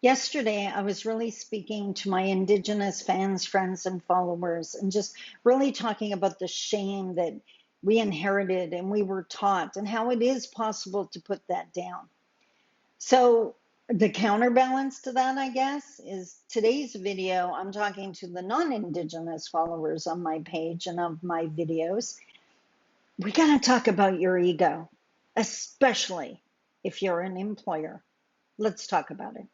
Yesterday, I was really speaking to my Indigenous fans, friends, and followers, and just really talking about the shame that we inherited and we were taught, and how it is possible to put that down. So, the counterbalance to that, I guess, is today's video. I'm talking to the non Indigenous followers on my page and of my videos. We got to talk about your ego, especially if you're an employer. Let's talk about it.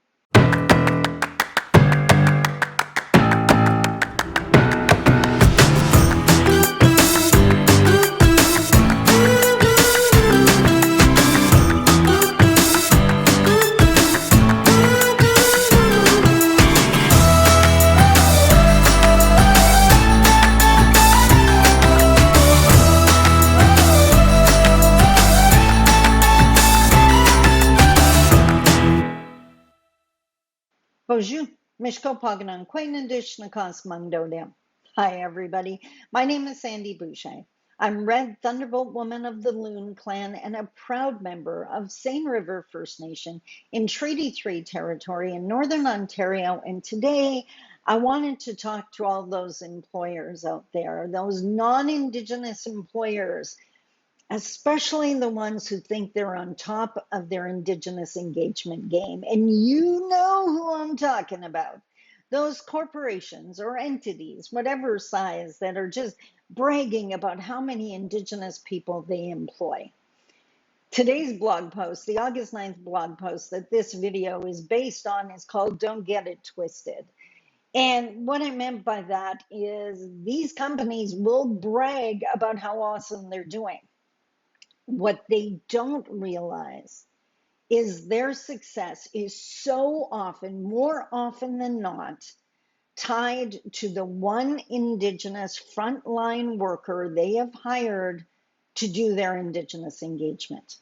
Bonjour, Mishko Paganan, Quainandish Nakas Mangdodam. Hi, everybody. My name is Sandi Boucher. I'm Red Thunderbolt Woman of the Loon Clan and a proud member of Seine River First Nation in Treaty 3 territory in Northern Ontario. And today I wanted to talk to all those employers out there, those non Indigenous employers, especially the ones who think they're on top of their Indigenous engagement game. And you know who I'm talking about. Those corporations or entities, whatever size, that are just bragging about how many Indigenous people they employ. Today's blog post, the August 9th blog post that this video is based on, is called Don't Get It Twisted. And what I meant by that is these companies will brag about how awesome they're doing. What they don't realize is their success is so often, more often than not, tied to the one Indigenous frontline worker they have hired to do their Indigenous engagement.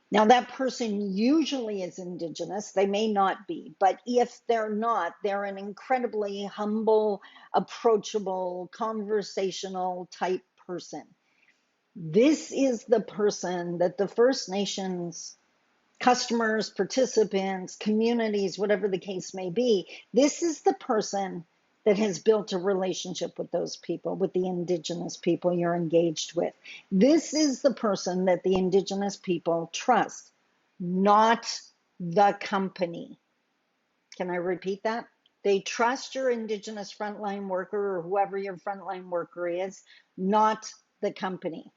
Now, that person usually is Indigenous. They may not be, but if they're not, they're an incredibly humble, approachable, conversational type person. This is the person that the First Nations customers, participants, communities, whatever the case may be, this is the person that has built a relationship with those people, with the Indigenous people you're engaged with. This is the person that the Indigenous people trust, not the company. Can I repeat that? They trust your Indigenous frontline worker or whoever your frontline worker is, not the company.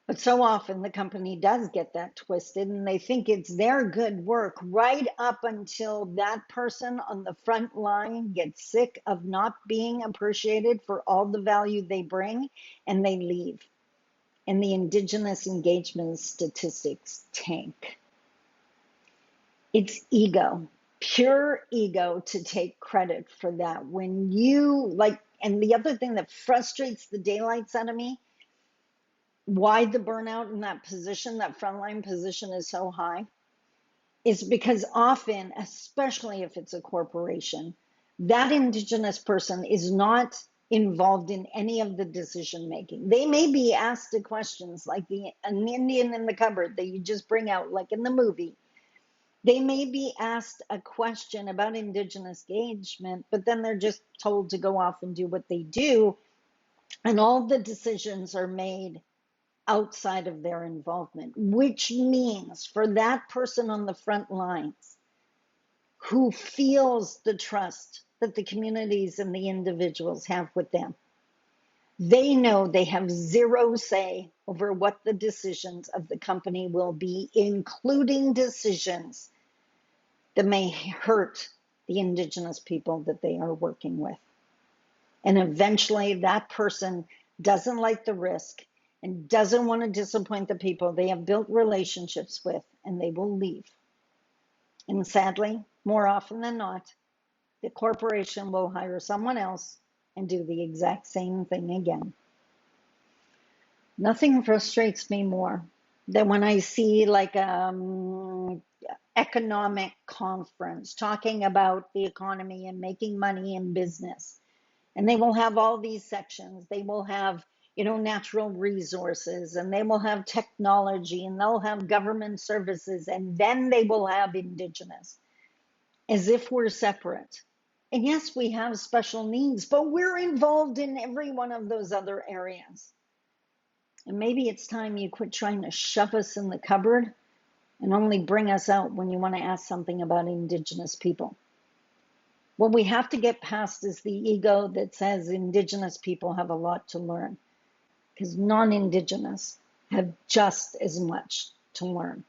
But so often the company does get that twisted and they think it's their good work right up until that person on the front line gets sick of not being appreciated for all the value they bring and they leave. And the Indigenous engagement statistics tank. It's ego, pure ego, to take credit for that. When you like, and the other thing that frustrates the daylights out of me, why the burnout in that position, that frontline position, is so high, is because often, especially if it's a corporation, that Indigenous person is not involved in any of the decision making. They may be asked the questions like an Indian in the cupboard that you just bring out, like in the movie. They may be asked a question about Indigenous engagement, but then they're just told to go off and do what they do, and all the decisions are made outside of their involvement, which means for that person on the front lines who feels the trust that the communities and the individuals have with them, they know they have zero say over what the decisions of the company will be, including decisions that may hurt the Indigenous people that they are working with. And eventually that person doesn't like the risk and doesn't want to disappoint the people they have built relationships with, and they will leave. And sadly, more often than not, the corporation will hire someone else and do the exact same thing again. Nothing frustrates me more than when I see like economic conference talking about the economy and making money in business. And they will have all these sections. They will have natural resources, and they will have technology, and they'll have government services, and then they will have Indigenous, as if we're separate. And yes, we have special needs, but we're involved in every one of those other areas. And maybe it's time you quit trying to shove us in the cupboard and only bring us out when you want to ask something about Indigenous people. What we have to get past is the ego that says Indigenous people have a lot to learn, because non-Indigenous have just as much to learn.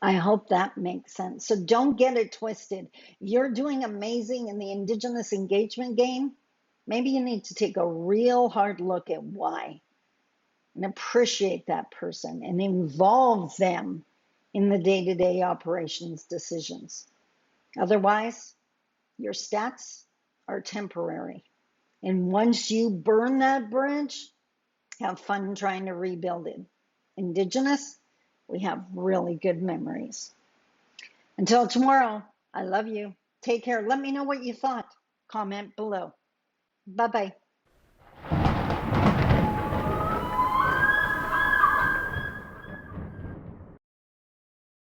I hope that makes sense. So don't get it twisted. You're doing amazing in the Indigenous engagement game. Maybe you need to take a real hard look at why and appreciate that person and involve them in the day-to-day operations decisions. Otherwise, your stats are temporary. And once you burn that bridge, have fun trying to rebuild it. Indigenous, we have really good memories. Until tomorrow, I love you. Take care. Let me know what you thought. Comment below. Bye-bye.